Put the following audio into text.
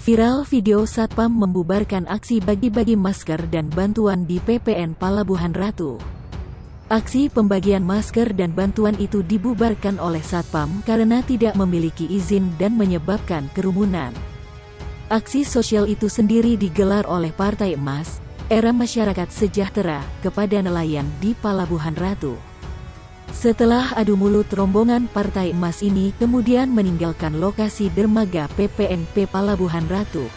Viral video Satpam membubarkan aksi bagi-bagi masker dan bantuan di PPN Palabuhan Ratu. Aksi pembagian masker dan bantuan itu dibubarkan oleh Satpam karena tidak memiliki izin dan menyebabkan kerumunan. Aksi sosial itu sendiri digelar oleh Partai Emas, Era Masyarakat Sejahtera, kepada nelayan di Palabuhan Ratu. Setelah adu mulut, rombongan Partai Emas ini kemudian meninggalkan lokasi dermaga PPNP Palabuhan Ratu.